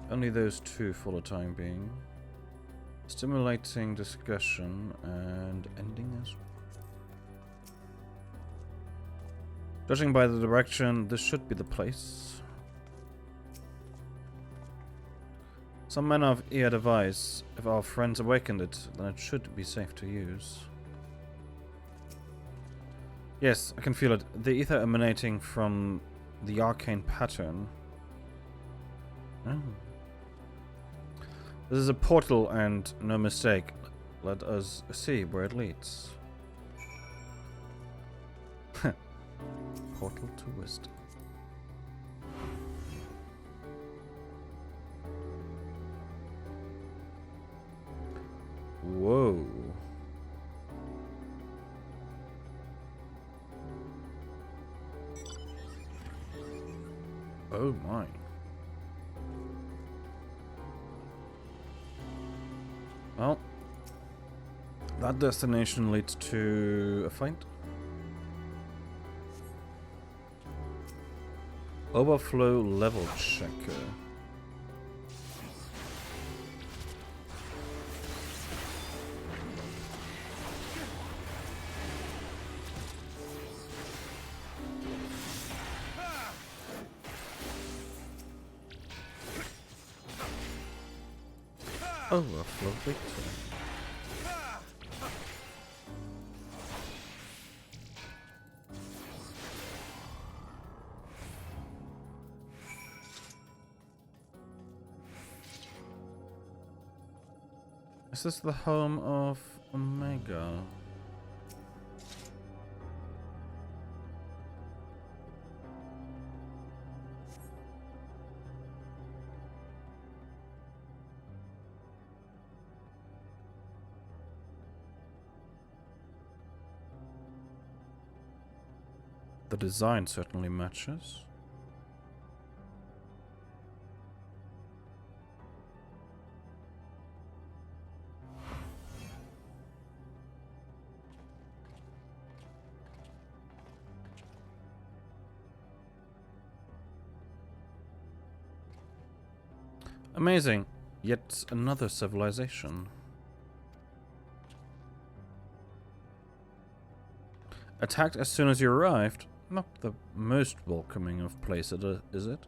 Only those two for the time being. Stimulating discussion and ending as well. Judging by the direction, this should be the place. Some manner of ear device. If our friends awakened it, then it should be safe to use. Yes, I can feel it. The ether emanating from the arcane pattern. Oh. This is a portal and no mistake. Let us see where it leads. Portal to wisdom. Whoa. Oh my. Well, that destination leads to a fight. Overflow level checker. Overflow victory. Is this the home of Omega? The design certainly matches. Amazing. Yet another civilization. Attacked as soon as you arrived? Not the most welcoming of places, is it?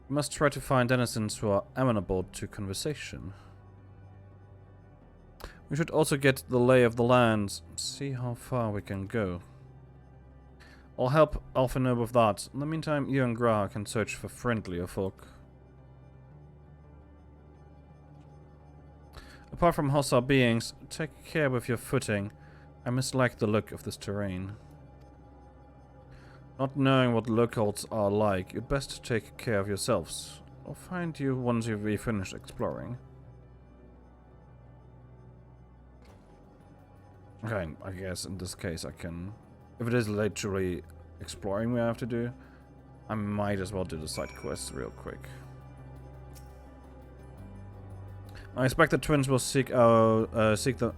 You must try to find denizens who are amenable to conversation. We should also get the lay of the land, see how far we can go. I'll help Alphino with that. In the meantime, you and Gra can search for friendlier folk. Apart from hostile beings, take care with your footing. I mislike the look of this terrain. Not knowing what locals are like, you'd best take care of yourselves. I'll find you once you've finished exploring. Okay, I guess in this case I can... If it is literally exploring we have to do, I might as well do the side quests real quick. I expect the twins will seek the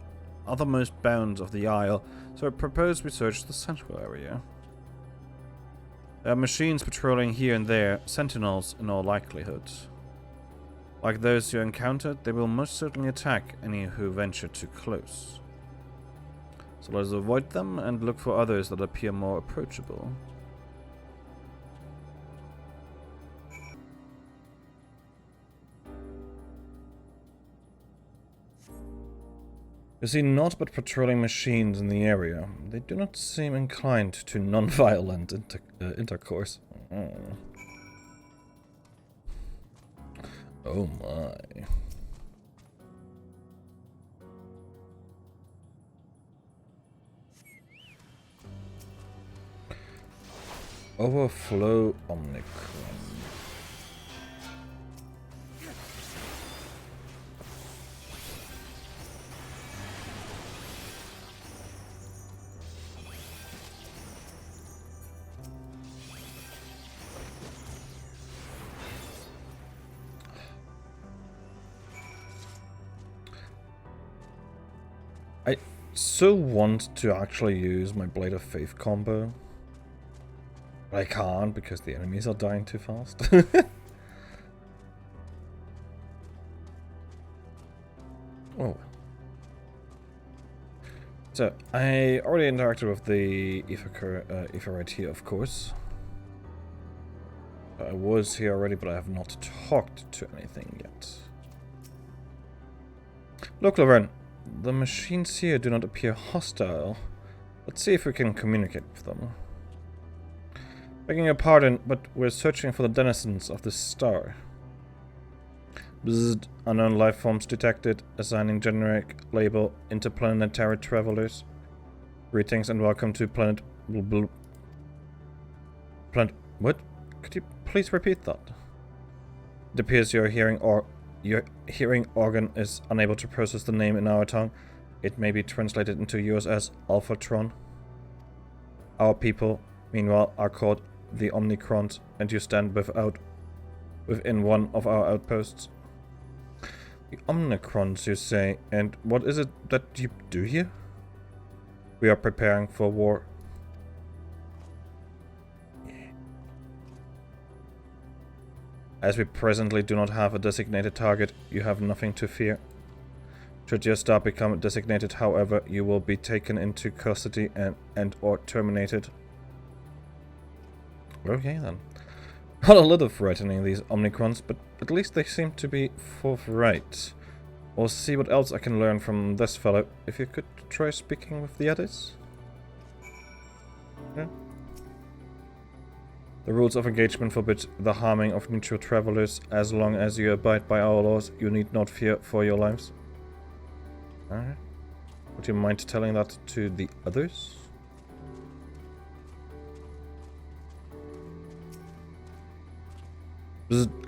othermost bounds of the Isle, so I propose we search the central area. There are machines patrolling here and there, sentinels in all likelihood. Like those you encountered, they will most certainly attack any who venture too close. So let us avoid them and look for others that appear more approachable. You see naught but patrolling machines in the area. They do not seem inclined to non-violent intercourse. Oh my. Overflow Omnicron. I so want to actually use my Blade of Faith combo. But I can't because the enemies are dying too fast. Oh. So, I already interacted with the Ether right here, of course. I was here already, but I have not talked to anything yet. Look, Laverne, the machines here do not appear hostile. Let's see if we can communicate with them. Begging your pardon, but we're searching for the denizens of this star. Bzzzt, unknown life forms detected, assigning generic label interplanetary travelers. Greetings and welcome to planet... Planet... What? Could you please repeat that? It appears your hearing organ is unable to process the name in our tongue. It may be translated into yours as Alphatron. Our people, meanwhile, are called the Omnicrons, and you stand within one of our outposts. The Omnicrons, you say, and what is it that you do here? We are preparing for war. As we presently do not have a designated target, you have nothing to fear. Should your star become designated, however, you will be taken into custody and or terminated. Okay then. Not a little frightening, these Omnicrons, but at least they seem to be forthright. We'll see what else I can learn from this fellow. If you could try speaking with the others. Yeah. The rules of engagement forbid the harming of neutral travelers. As long as you abide by our laws, you need not fear for your lives. Alright. Would you mind telling that to the others?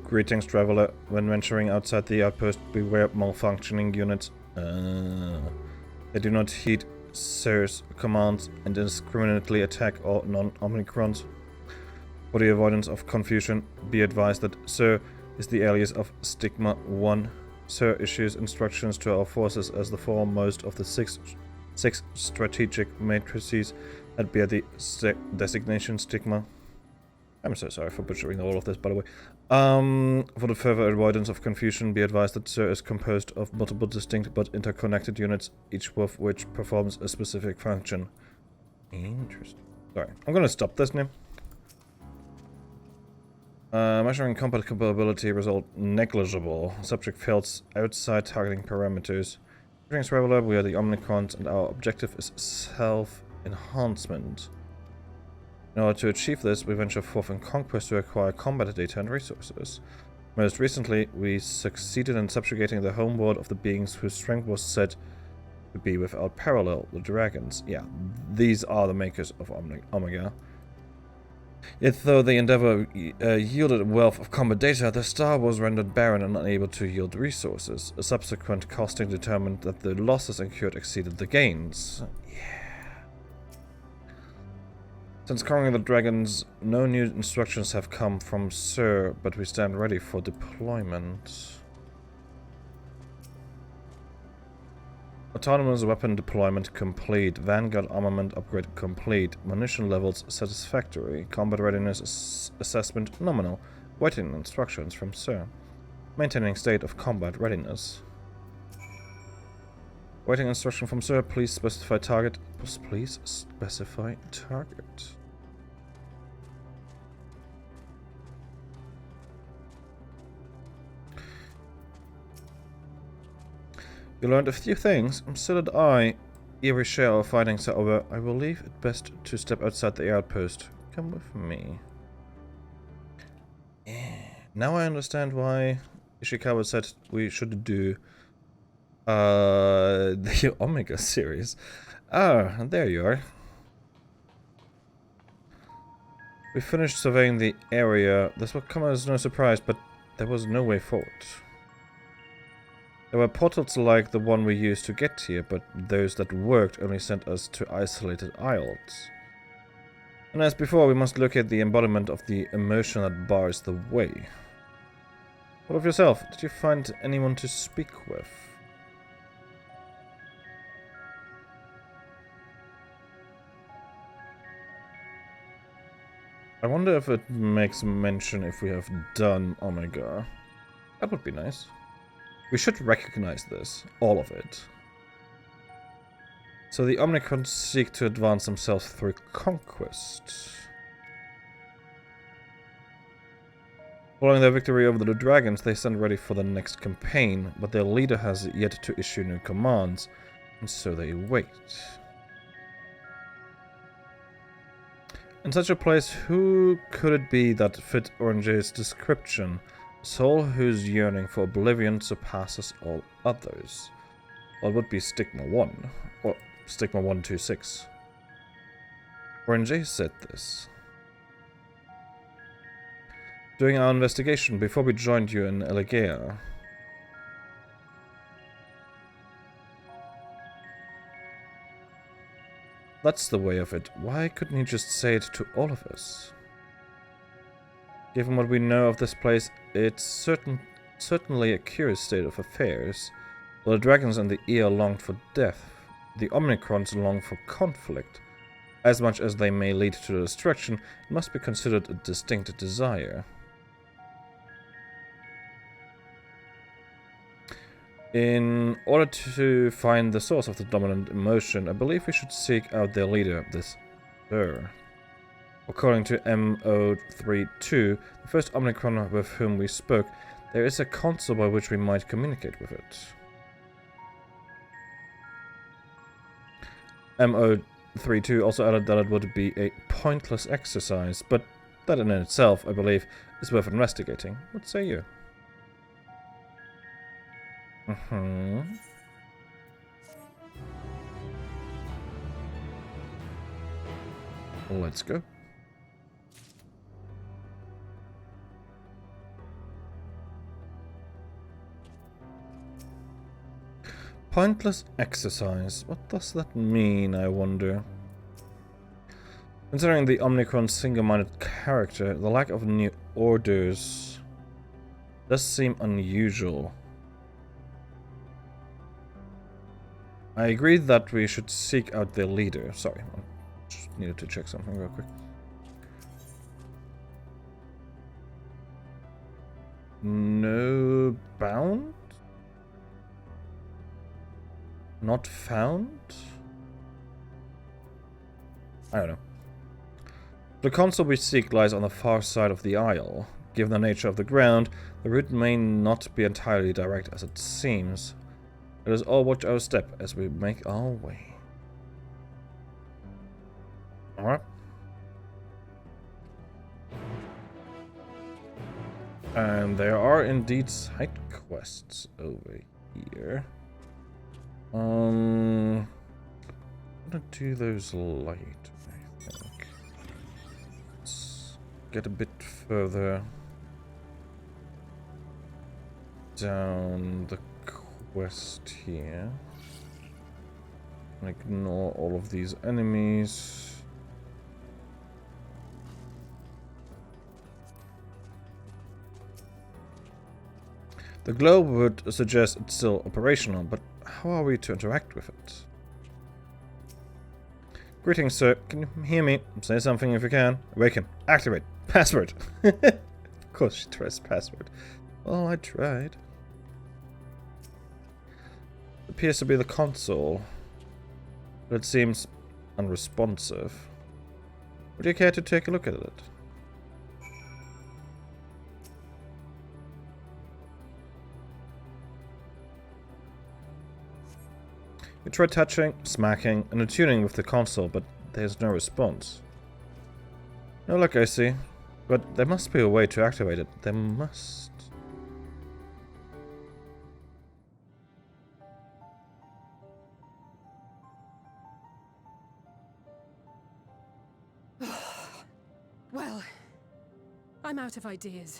Greetings, traveler. When venturing outside the outpost, beware malfunctioning units. They do not heed Sir's commands and indiscriminately attack all non-Omnicrons. For the avoidance of confusion, be advised that Sir is the alias of Stigma 1. Sir issues instructions to our forces as the foremost of the six strategic matrices that bear the designation Stigma. I'm so sorry for butchering all of this, by the way. For the further avoidance of confusion, be advised that Sir is composed of multiple distinct but interconnected units, each of which performs a specific function. Interesting. Sorry, I'm gonna stop this now. Measuring compatibility result negligible. Subject fails outside targeting parameters. Greetings, traveler. We are the Omnicrons, and our objective is self-enhancement. In order to achieve this, we venture forth in conquest to acquire combat data and resources. Most recently, we succeeded in subjugating the homeworld of the beings whose strength was said to be without parallel, the dragons. Yeah, these are the makers of Omega. Yet though the endeavor yielded a wealth of combat data, the star was rendered barren and unable to yield resources. A subsequent costing determined that the losses incurred exceeded the gains. Since conquering the dragons, no new instructions have come from Sir, but we stand ready for deployment. Autonomous weapon deployment complete. Vanguard armament upgrade complete. Munition levels satisfactory. Combat readiness assessment nominal. Waiting instructions from Sir. Maintaining state of combat readiness. Waiting instruction from Sir. Please specify target. Please specify target. You learned a few things, so did I. Eerie share our findings, however, I will leave it best to step outside the outpost. Come with me. Now I understand why Ishikawa said we should do the Omega series. Ah, there you are. We finished surveying the area. This will come as no surprise, but there was no way forward. There were portals like the one we used to get here, but those that worked only sent us to isolated isles. And as before, we must locate the embodiment of the emotion that bars the way. What of yourself? Did you find anyone to speak with? I wonder if it makes mention if we have done Omega. That would be nice. We should recognize this, all of it. So the Omnicrons seek to advance themselves through conquest. Following their victory over the dragons, they stand ready for the next campaign, but their leader has yet to issue new commands, and so they wait. In such a place, who could it be that fit Orange's description? A soul whose yearning for oblivion surpasses all others. Well, it would be Stigma 1, or Stigma 126. Orange said this. During our investigation, before we joined you in Elegea. That's the way of it. Why couldn't he just say it to all of us? Given what we know of this place, it's certainly a curious state of affairs. While the dragons and the ear longed for death, the Omnicrons long for conflict. As much as they may lead to destruction, it must be considered a distinct desire. In order to find the source of the dominant emotion, I believe we should seek out their leader, this Sir. According to M032, the first Omnicron with whom we spoke, there is a console by which we might communicate with it. M032 also added that it would be a pointless exercise, but that in itself, I believe, is worth investigating. What say you? Let's go. Pointless exercise. What does that mean, I wonder? Considering the Omnicron's single-minded character, the lack of new orders does seem unusual. I agree that we should seek out their leader. Sorry, I just needed to check something real quick. No bound? Not found? I don't know. The console we seek lies on the far side of the isle. Given the nature of the ground, the route may not be entirely direct as it seems. Let us all watch our step as we make our way. Alright. And there are indeed side quests over here. I'm gonna do those light, I think. Let's get a bit further down the quest here. Ignore all of these enemies. The globe would suggest it's still operational, but how are we to interact with it? Greetings, sir. Can you hear me? Say something if you can. Awaken. Activate. Password. Of course she tries password. Well, I tried. It appears to be the console, but it seems unresponsive. Would you care to take a look at it? You try touching, smacking, and attuning with the console, but there's no response. No luck, I see. But there must be a way to activate it. There must. Well, I'm out of ideas.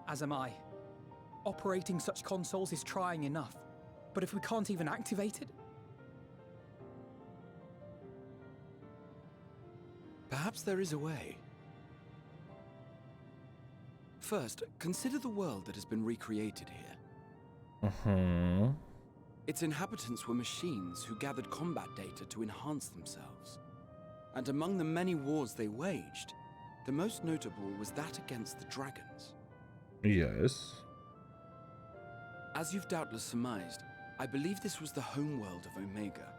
As am I. Operating such consoles is trying enough, but if we can't even activate it... Perhaps there is a way. First, consider the world that has been recreated here. Its inhabitants were machines who gathered combat data to enhance themselves. And among the many wars they waged, the most notable was that against the dragons. Yes. As you've doubtless surmised, I believe this was the homeworld of Omega.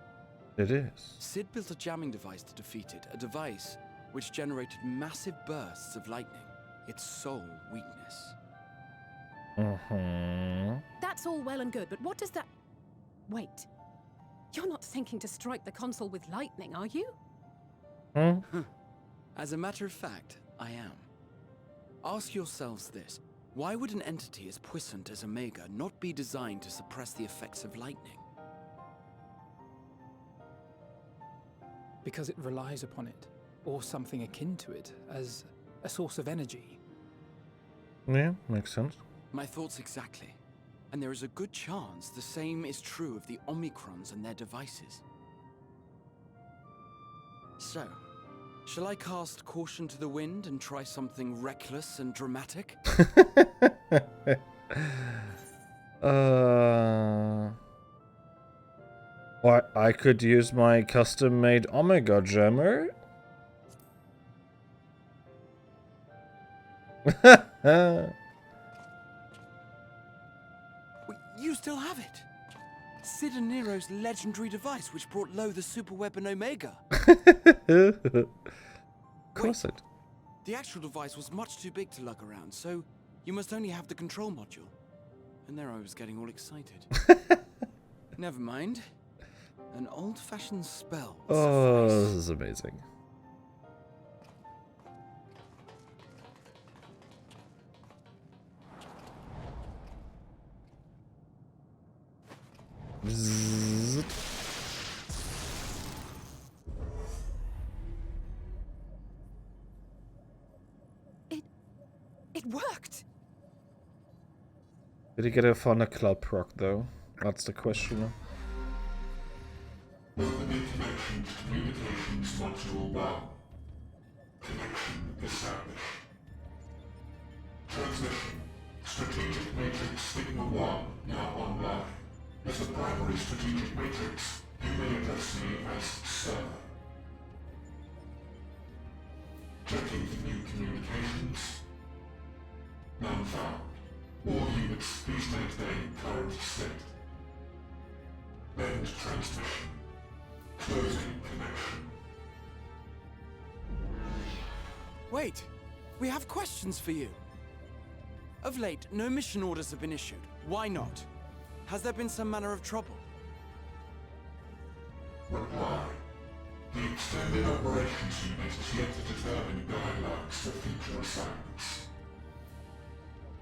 It is. Sid built a jamming device to defeat it, a device which generated massive bursts of lightning, its sole weakness. That's all well and good, but what does that... Wait. You're not thinking to strike the console with lightning, are you? As a matter of fact, I am. Ask yourselves this. Why would an entity as puissant as Omega not be designed to suppress the effects of lightning? Because it relies upon it, or something akin to it, as a source of energy. Yeah, makes sense. My thoughts exactly. And there is a good chance the same is true of the Omicrons and their devices. So, shall I cast caution to the wind and try something reckless and dramatic? What? I could use my custom-made Omega jammer? You still have it! Sid and Nero's legendary device which brought low the superweapon Omega. Of course it. The actual device was much too big to lug around, so you must only have the control module. And there I was getting all excited. Never mind. An old-fashioned spell will Oh, suffice. this is amazing. Zzz. It worked! Did he get a thundercloud proc though? That's the question. Opening connection to communications module 1. Connection established. Transmission. Strategic Matrix Signal 1 now online. As the primary strategic matrix, you may address me as Sir. Checking for new communications. None found. All units, please maintain current state. End transmission. Closing connection. Wait! We have questions for you. Of late, no mission orders have been issued. Why not? Has there been some manner of trouble? Reply. The Extended Operations Unit is yet to determine guidelines for future assignments.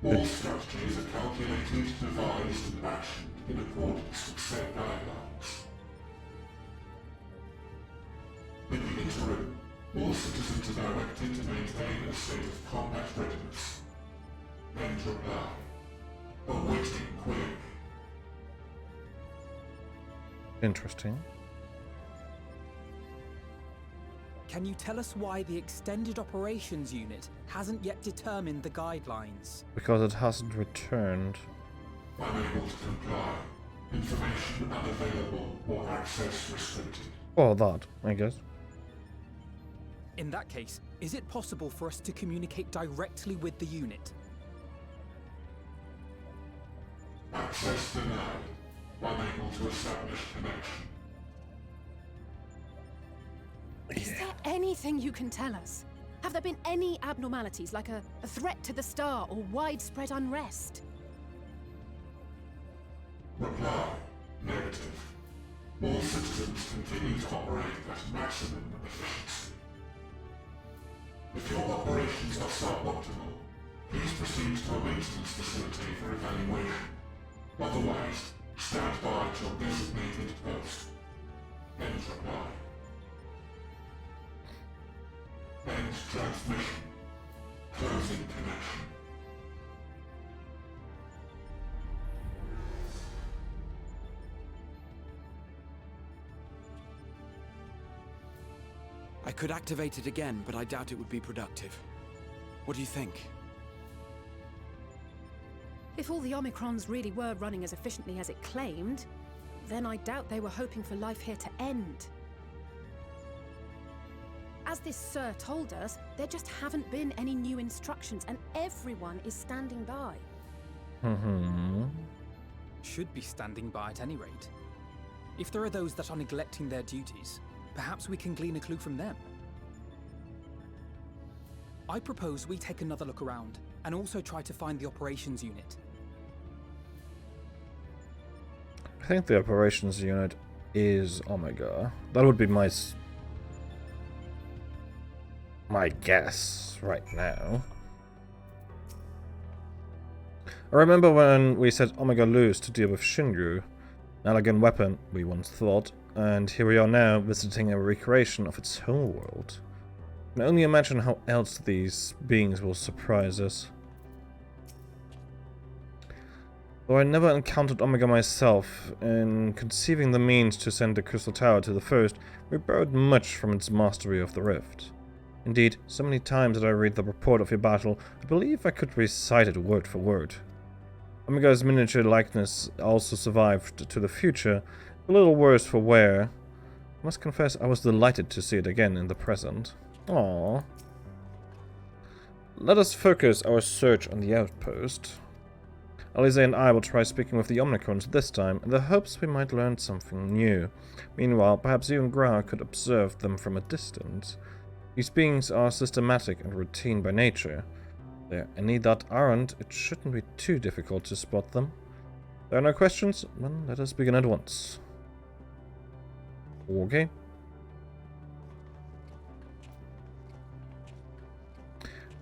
All strategies are calculated, devised, and actioned in accordance with said guidelines. In the interim, all citizens are directed to maintain a state of combat readiness. End reply. Awaiting query. Interesting. Can you tell us why the Extended Operations Unit hasn't yet determined the guidelines? Because it hasn't returned. Unable to comply. Information unavailable or access restricted. Oh, that, I guess. In that case, is it possible for us to communicate directly with the unit? Access denied. Unable to establish connection. Is there anything you can tell us? Have there been any abnormalities, like a threat to the star or widespread unrest? Reply. Negative. All citizens continue to operate at maximum efficiency. If your operations are suboptimal, please proceed to a maintenance facility for evaluation. Otherwise, stand by at your designated post. End reply. End transmission. Closing connection. I could activate it again, but I doubt it would be productive. What do you think? If all the Omicrons really were running as efficiently as it claimed, then I doubt they were hoping for life here to end. As this sir told us, there just haven't been any new instructions, and everyone is standing by. Should be standing by at any rate. If there are those that are neglecting their duties, perhaps we can glean a clue from them. I propose we take another look around, and also try to find the operations unit. I think the operations unit is Omega. That would be my guess right now. I remember when we set Omega loose to deal with Shinru, an elegant weapon, we once thought, and here we are now visiting a recreation of its homeworld. I can only imagine how else these beings will surprise us. Though I never encountered Omega myself, in conceiving the means to send the Crystal Tower to the First, we borrowed much from its mastery of the Rift. Indeed, so many times that I read the report of your battle, I believe I could recite it word for word. Omega's miniature likeness also survived to the future, a little worse for wear. I must confess I was delighted to see it again in the present. Aww. Let us focus our search on the outpost. Alize and I will try speaking with the Omnicrons this time, in the hopes we might learn something new. Meanwhile, perhaps you and Gra could observe them from a distance. These beings are systematic and routine by nature. If there are any that aren't, it shouldn't be too difficult to spot them. There are no questions? Then let us begin at once. Okay.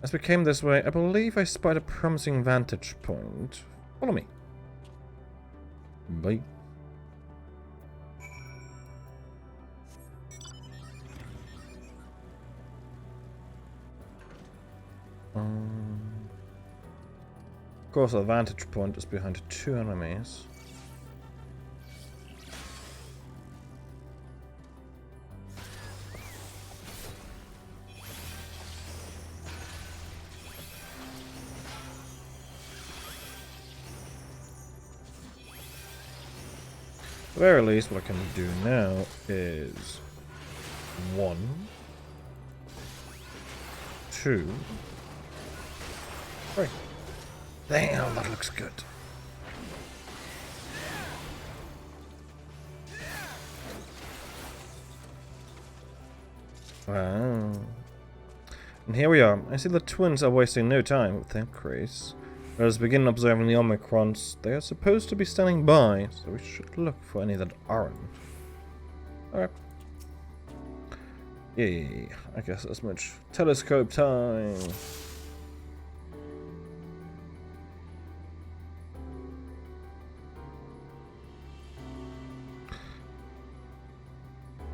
As we came this way, I believe I spied a promising vantage point. Follow me. Bye. Of course, the vantage point is behind 2 enemies. At the very least, what I can do now is 1, 2, 3. Damn, that looks good. Wow. And here we are. I see the twins are wasting no time with their increase. Let us begin observing the Omicrons. They are supposed to be standing by, so we should look for any that aren't. Alright. Yay, I guess that's much telescope time.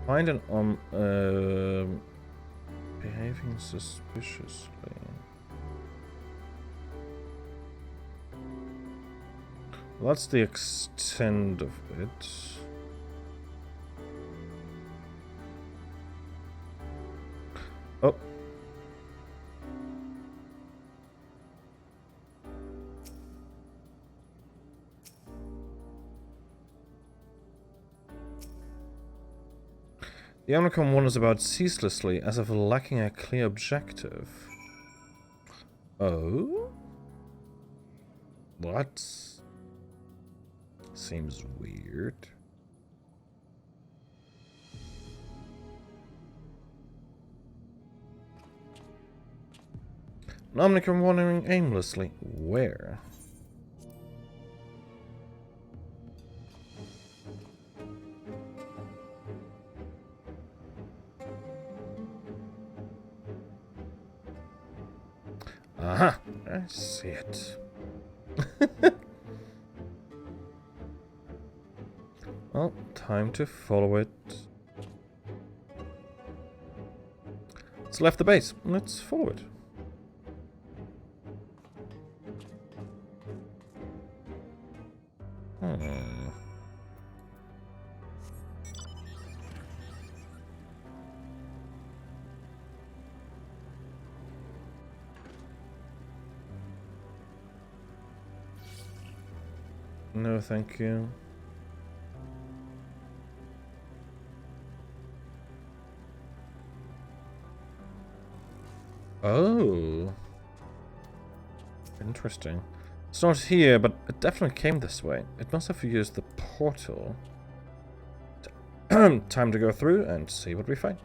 Find an behaving suspiciously. Well, that's the extent of it. Oh. The Omnicom wanders about ceaselessly, as if lacking a clear objective. Oh? What? Seems weird. An Omnicom wandering aimlessly. Where? Aha! I see it. Well, time to follow it. It's left the base. Let's follow it. No, thank you. Oh. Interesting. It's not here, but it definitely came this way. It must have used the portal. Time to go through and see what we find.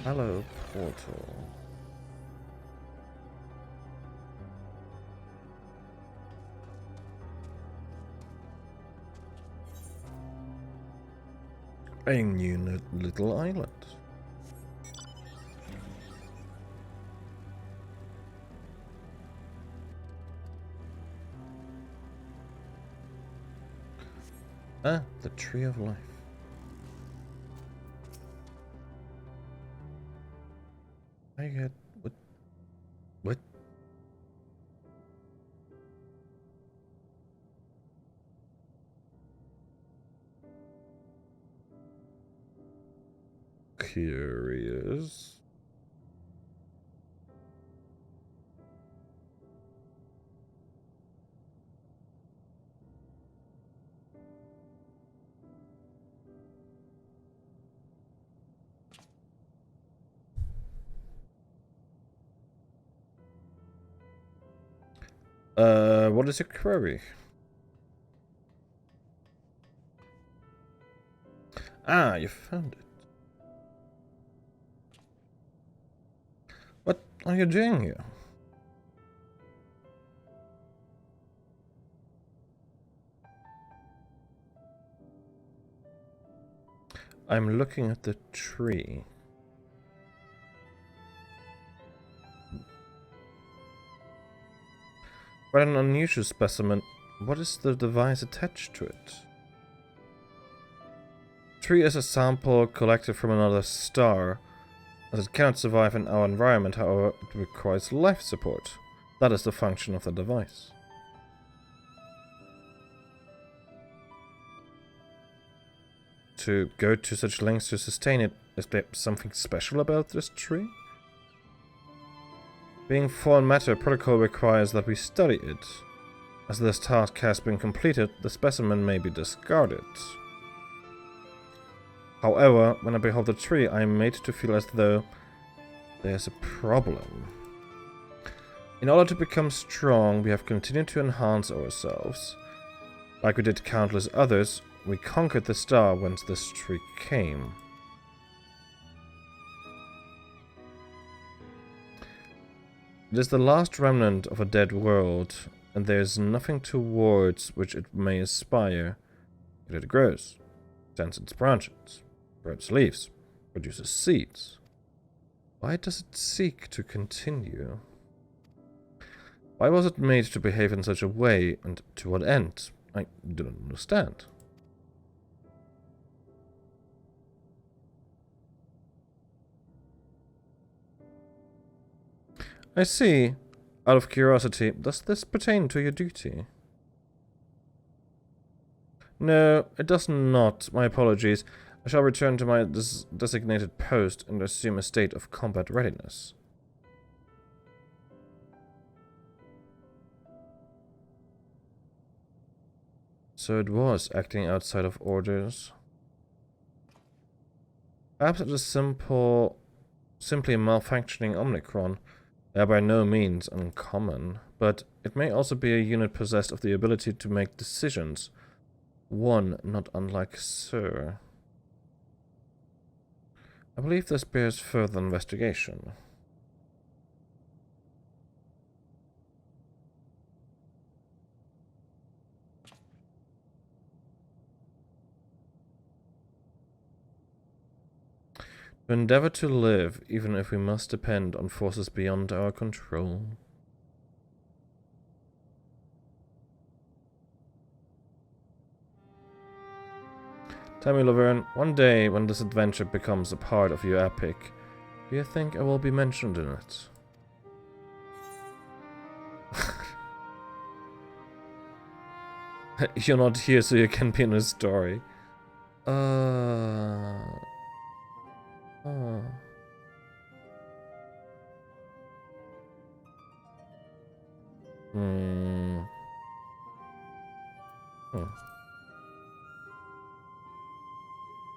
Hello, portal. A new little island. Ah, the Tree of Life. I get what? What? Curious. What is your query? Ah, you found it. What are you doing here? I'm looking at the tree. Quite an unusual specimen. What is the device attached to it? Tree is a sample collected from another star. As it cannot survive in our environment, however, it requires life support. That is the function of the device. To go to such lengths to sustain it, is there something special about this tree? Being foreign matter, protocol requires that we study it. As this task has been completed, the specimen may be discarded. However, when I behold the tree, I am made to feel as though there's a problem. In order to become strong, we have continued to enhance ourselves. Like we did countless others, we conquered the star whence this tree came. It is the last remnant of a dead world, and there is nothing towards which it may aspire. Yet it grows, extends its branches, spreads leaves, produces seeds. Why does it seek to continue? Why was it made to behave in such a way, and to what end? I do not understand. I see. Out of curiosity, does this pertain to your duty? No, it does not. My apologies. I shall return to my designated post and assume a state of combat readiness. So it was acting outside of orders. Perhaps it is simply a malfunctioning Omnicron. They are by no means uncommon, but it may also be a unit possessed of the ability to make decisions. One not unlike Sir. I believe this bears further investigation. To endeavor to live, even if we must depend on forces beyond our control. Tell me, Laverne, one day when this adventure becomes a part of your epic, do you think I will be mentioned in it? You're not here so you can be in a story. Oh. Hmm.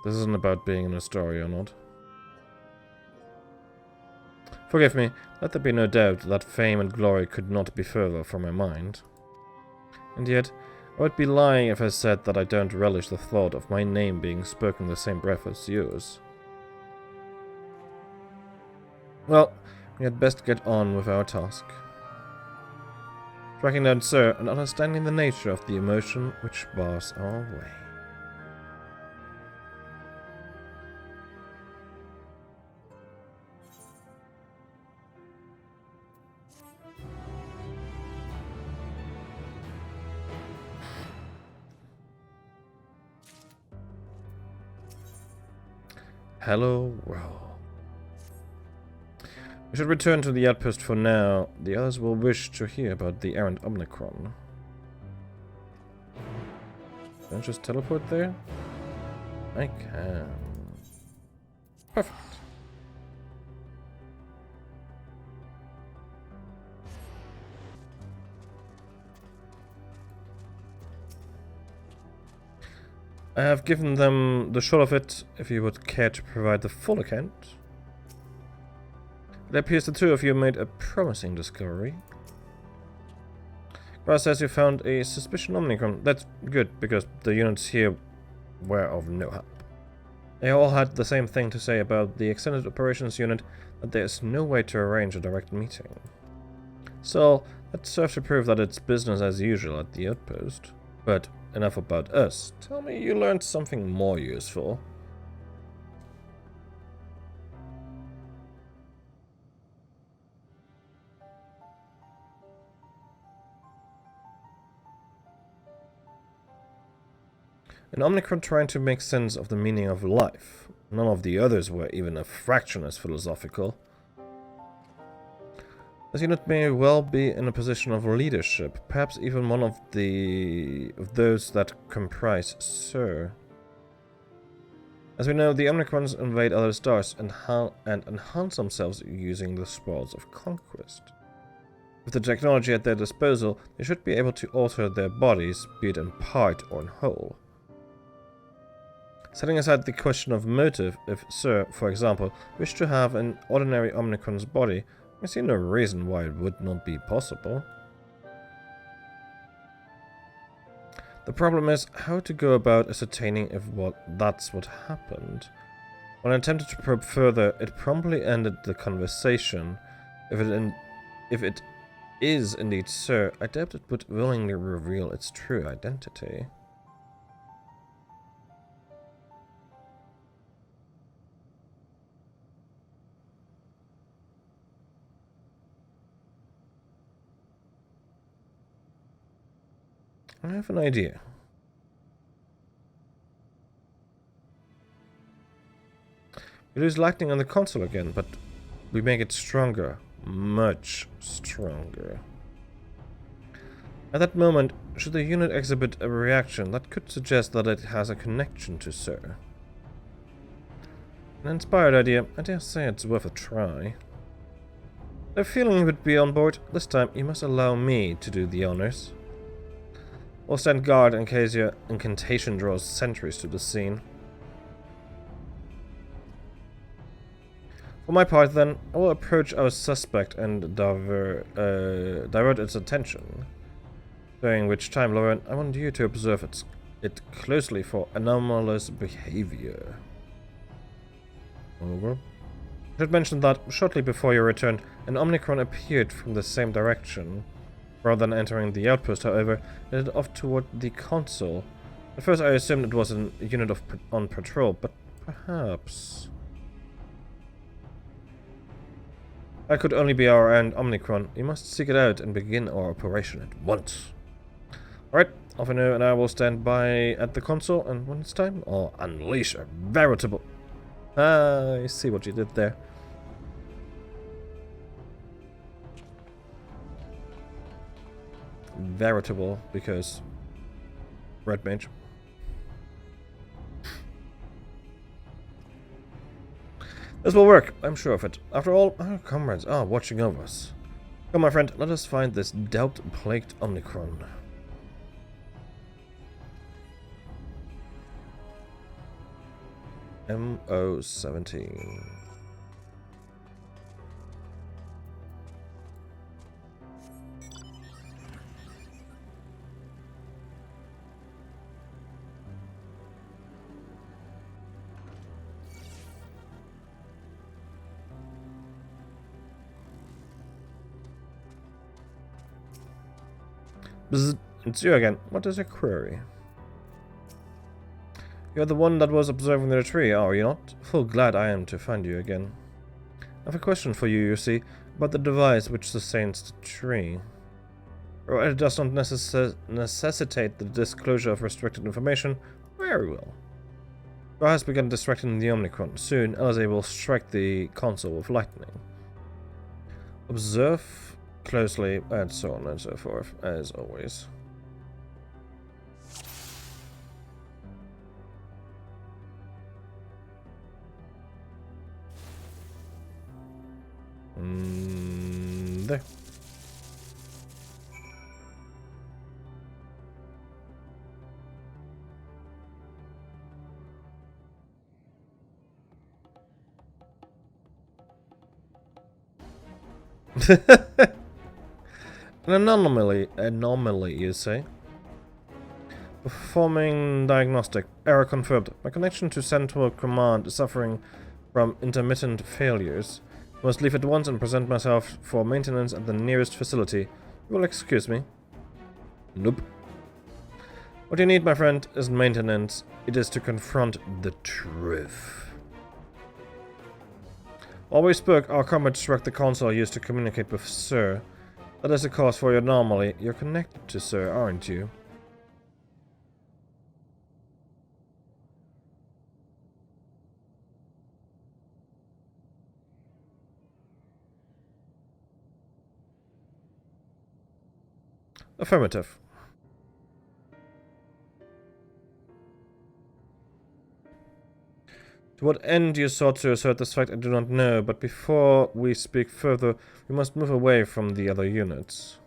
This isn't about being in a story or not. Forgive me, let there be no doubt that fame and glory could not be further from my mind. And yet, I would be lying if I said that I don't relish the thought of my name being spoken in the same breath as yours. Well, we had best get on with our task. Tracking down Sir and understanding the nature of the emotion which bars our way. Hello, world. We should return to the outpost for now. The others will wish to hear about the errant Omnicron. Can I just teleport there? I can. Perfect. I have given them the short of it, if you would care to provide the full account. It appears the two of you made a promising discovery. Grass says you found a suspicion Omnicron. That's good, because the units here were of no help. They all had the same thing to say about the extended operations unit, that there is no way to arrange a direct meeting. So, that serves to prove that it's business as usual at the outpost. But enough about us. Tell me you learned something more useful. An Omnicron trying to make sense of the meaning of life. None of the others were even a fraction as philosophical. This unit may well be in a position of leadership, perhaps even one of those that comprise Sir. As we know, the Omnicrons invade other stars and enhance themselves using the spoils of conquest. With the technology at their disposal, they should be able to alter their bodies, be it in part or in whole. Setting aside the question of motive, if Sir, for example, wished to have an ordinary Omnicron's body, I see no reason why it would not be possible. The problem is how to go about ascertaining if that's what happened. When I attempted to probe further, it promptly ended the conversation. If it is indeed Sir, I doubt it would willingly reveal its true identity. I have an idea. We lose lightning on the console again, but we make it stronger. Much stronger. At that moment, should the unit exhibit a reaction that could suggest that it has a connection to Sir? An inspired idea, I dare say it's worth a try. If feeling you would be on board, this time you must allow me to do the honors. Or stand guard in case your incantation draws sentries to the scene. For my part, then, I will approach our suspect and divert its attention. During which time, Lauren, I want you to observe it closely for anomalous behavior. Over. I should mention that, shortly before your return, an Omnicron appeared from the same direction. Rather than entering the outpost, however, it headed off toward the console. At first I assumed it was a unit on patrol, but perhaps... That could only be our own Omnicron. We must seek it out and begin our operation at once. Alright, Alphino and I will stand by at the console, and when it's time, I'll unleash a veritable... Ah, I see what you did there. Veritable, because red mage. This will work, I'm sure of it. After all, our comrades are watching over us. Come, my friend, let us find this doubt-plagued Omnicron. MO17. Bzz, it's you again. What is your query? You're the one that was observing the tree, are you not? Full glad I am to find you again. I have a question for you, you see, about the device which sustains the tree. Or it does not necessitate the disclosure of restricted information. Very well. Ra has begun distracting the Omnicron. Soon, LSA will strike the console with lightning. Observe closely, and so on and so forth, as always. There. An anomaly, you say? Performing diagnostic. Error confirmed. My connection to Central Command is suffering from intermittent failures. I must leave at once and present myself for maintenance at the nearest facility. You will excuse me? Nope. What you need, my friend, isn't maintenance. It is to confront the truth. While we spoke, our comrade struck the console used to communicate with Sir. That is the cause for your anomaly. You're connected to Sir, aren't you? Affirmative. To what end you sought to assert this fact I do not know, but before we speak further, we must move away from the other units.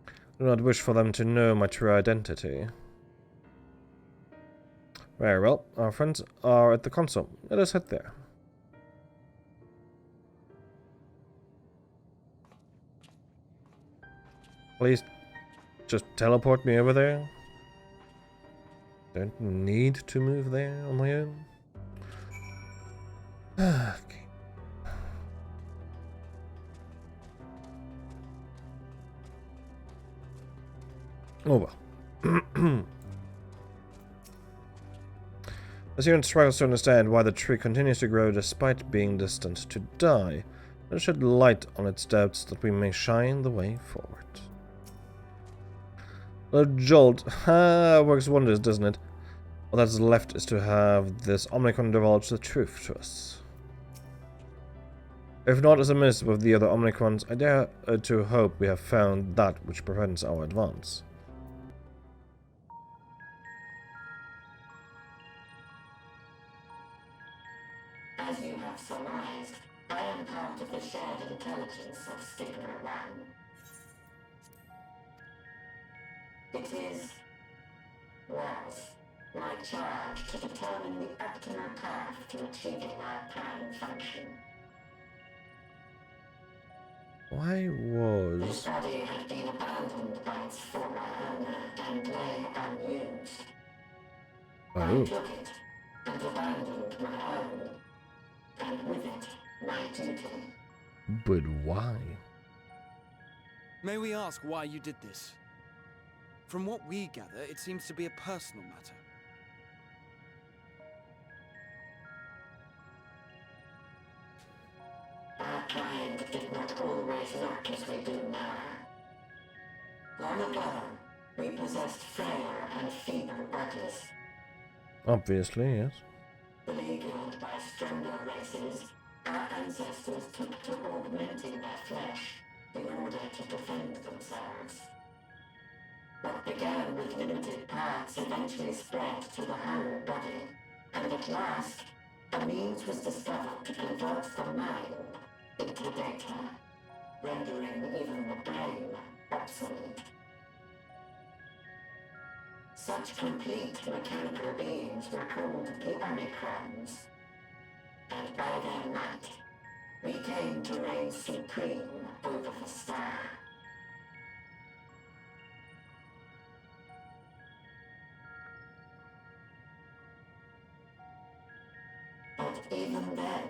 I do not wish for them to know my true identity. Very well, our friends are at the console. Let us head there. Please, just teleport me over there. Don't need to move there on my own. Okay. Oh well. As you struggles to understand why the tree continues to grow despite being destined to die, let us shed light on its depths that we may shine the way forward. A jolt. Works wonders, doesn't it? All that's left is to have this Omnicron divulge the truth to us. If not as amiss with the other Omnicrons, I dare to hope we have found that which prevents our advance. As you have surmised, I am part of the shared intelligence of Stigma 1. It was my charge to determine the optimal path to achieving our prime function. Why The was... study had been abandoned by its former owner and lay unused. I Oh. took it and abandoned my own, and with it, my duty. But why? May we ask why you did this? From what we gather, it seems to be a personal matter. Our kind did not always look as we do now. Long ago, we possessed frail and feeble bodies. Obviously, yes. Beleaguered by stronger races, our ancestors took to augmenting their flesh in order to defend themselves. What began with limited parts eventually spread to the whole body, and at last, a means was discovered to convert the mind into data, rendering even the brain obsolete. Such complete mechanical beings were called the Omicrons. And by their might, we came to reign supreme over the star. But even then,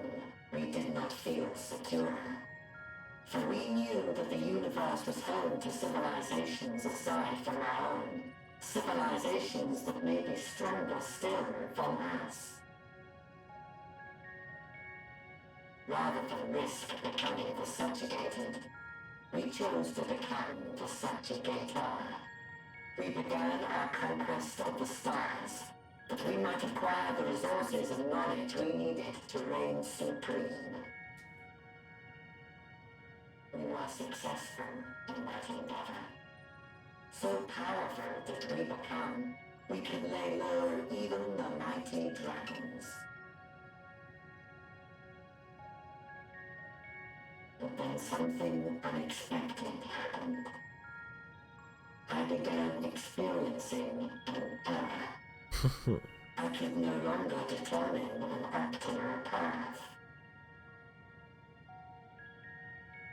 we did not feel secure. For we knew that the universe was home to civilizations aside from our own. Civilizations that may be stronger still than us. Rather than risk becoming the subjugated, we chose to become the subjugator. We began our conquest of the stars, that we might acquire the resources and knowledge we needed to reign supreme. We were successful in that endeavor. So powerful did we become, we could lay low even the mighty dragons. But then something unexpected happened. I began experiencing an error. I could no longer determine an optimal path.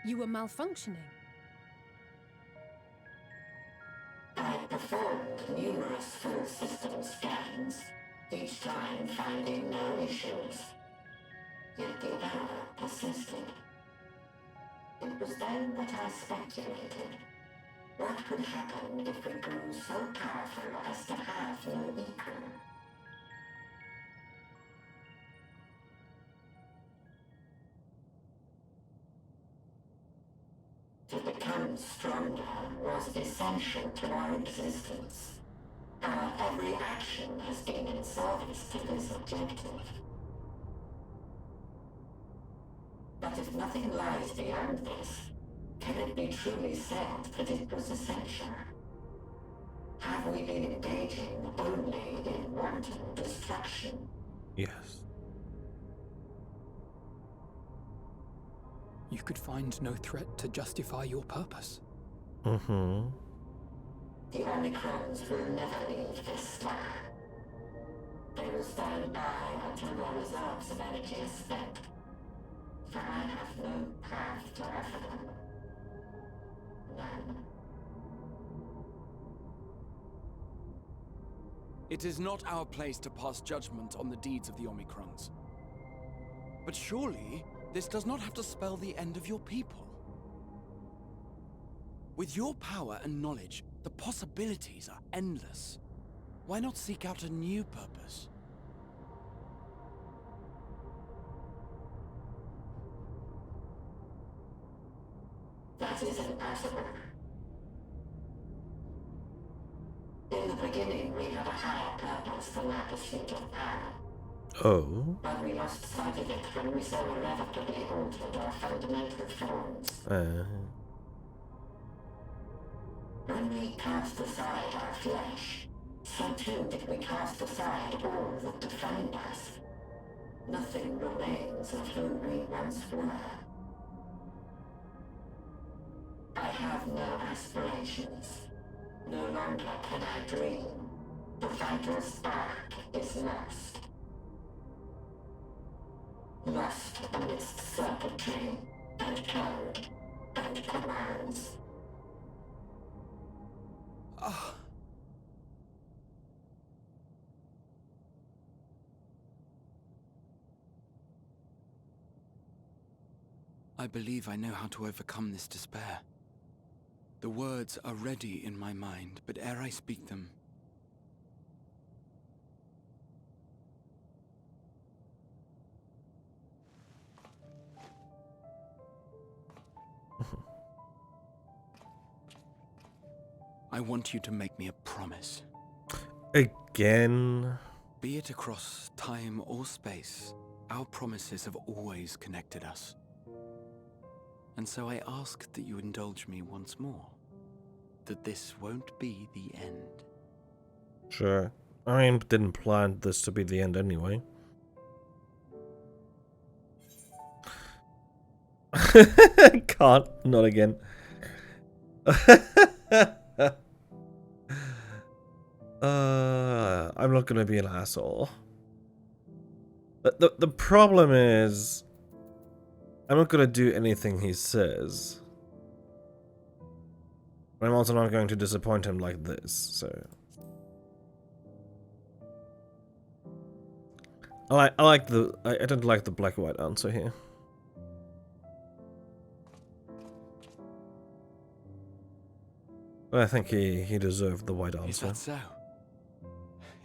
You were malfunctioning. I performed numerous full system scans, each time finding no issues. Yet the error persisted. It was then that I speculated. What could happen if we grew so powerful as to have no equal? To become stronger was essential to our existence. Our every action has been in service to this objective. But if nothing lies beyond this, can it be truly said that it was essential? Have we been engaging only in wanton destruction? Yes. You could find no threat to justify your purpose. Mm-hmm. The Omicrons will never leave this star. They will stand by until their reserves of energy are spent. For I have no path to offer them. None. It is not our place to pass judgment on the deeds of the Omicrons. But surely, this does not have to spell the end of your people. With your power and knowledge, the possibilities are endless. Why not seek out a new purpose? That is impossible. In the beginning, we had a higher purpose than our pursuit of power. Oh. But we lost sight of it when we so irrevocably altered our fundamental forms. When we cast aside our flesh, so too did we cast aside all that defined us. Nothing remains of who we once were. I have no aspirations. No longer can I dream. The vital spark is lost. Lost amidst circuitry and code and commands. I believe I know how to overcome this despair. The words are ready in my mind, but ere I speak them, I want you to make me a promise. Again. Be it across time or space, our promises have always connected us. And so I ask that you indulge me once more, that this won't be the end. Sure. I didn't plan this to be the end anyway. Can't. Not again. I'm not gonna be an asshole. The problem is, I'm not gonna do anything he says. But I'm also not going to disappoint him like this, so... I don't like the black-white answer here. But I think he deserved the white answer. Is that so?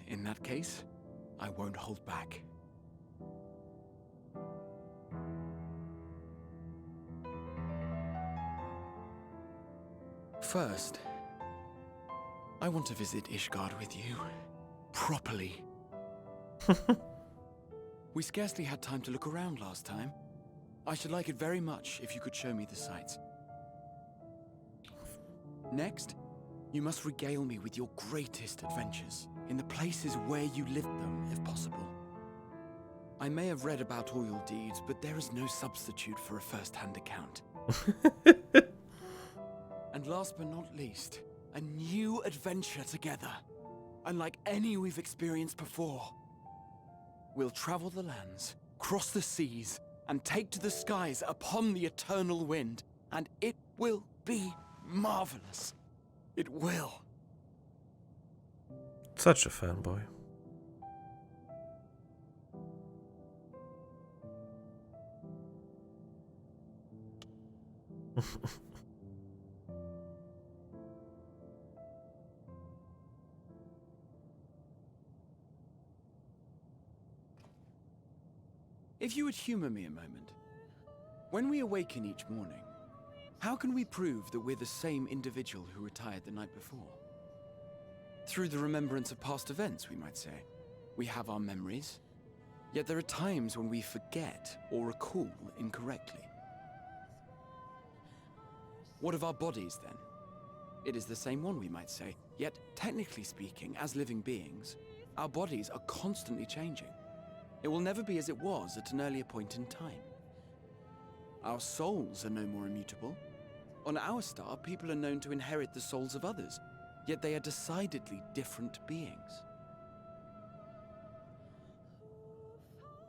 In that case, I won't hold back. First, I want to visit Ishgard with you. Properly. We scarcely had time to look around last time. I should like it very much if you could show me the sights. Next, you must regale me with your greatest adventures, in the places where you lived them, if possible. I may have read about all your deeds, but there is no substitute for a first-hand account. And last but not least, a new adventure together, unlike any we've experienced before. We'll travel the lands, cross the seas, and take to the skies upon the eternal wind, and it will be marvelous. It will. Such a fanboy. If you would humor me a moment. When we awaken each morning, how can we prove that we're the same individual who retired the night before? Through the remembrance of past events, we might say. We have our memories, yet there are times when we forget or recall incorrectly. What of our bodies, then? It is the same one, we might say, yet technically speaking, as living beings, our bodies are constantly changing. It will never be as it was at an earlier point in time. Our souls are no more immutable. On our star, people are known to inherit the souls of others, yet they are decidedly different beings.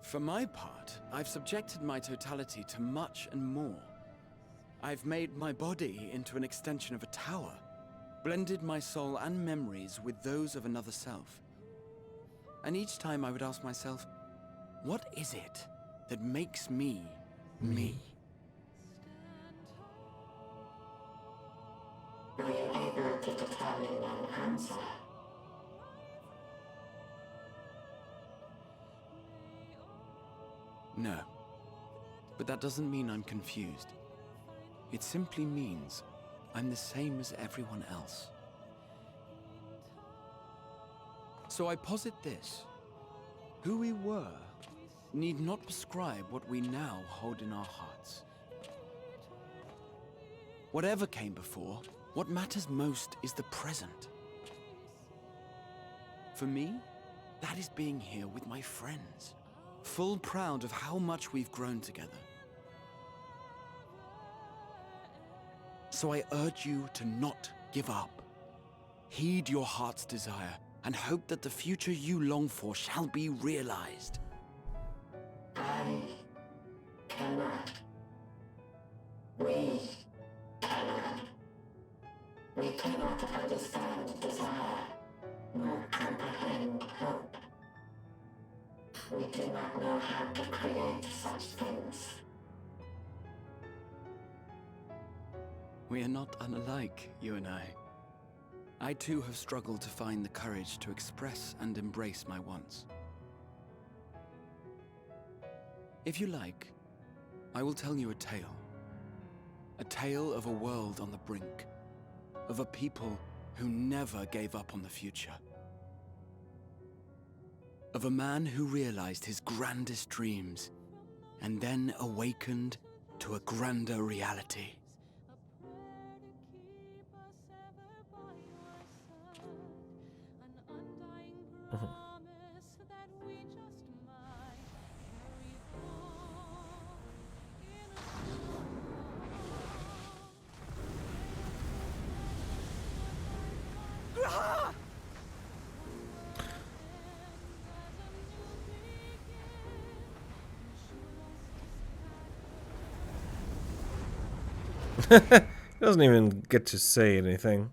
For my part, I've subjected my totality to much and more. I've made my body into an extension of a tower, blended my soul and memories with those of another self. And each time I would ask myself, what is it that makes me, me? Were you able to determine an answer? No. But that doesn't mean I'm confused. It simply means I'm the same as everyone else. So I posit this. Who we were need not prescribe what we now hold in our hearts. Whatever came before, what matters most is the present. For me, that is being here with my friends, full proud of how much we've grown together. So I urge you to not give up. Heed your heart's desire and hope that the future you long for shall be realized. I cannot. We cannot. We cannot understand desire, nor comprehend hope. We do not know how to create such things. We are not unlike, you and I. I too have struggled to find the courage to express and embrace my wants. If you like, I will tell you a tale. A tale of a world on the brink, of a people who never gave up on the future. Of a man who realized his grandest dreams and then awakened to a grander reality. He doesn't even get to say anything.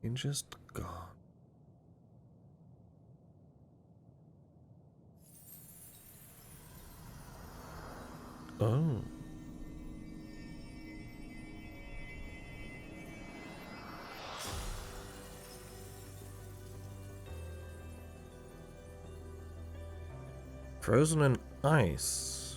He just gone. Oh. Frozen in ice.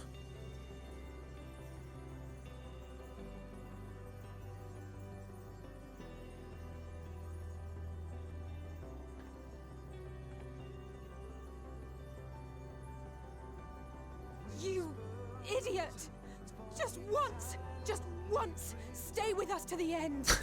You idiot! Just once, stay with us to the end.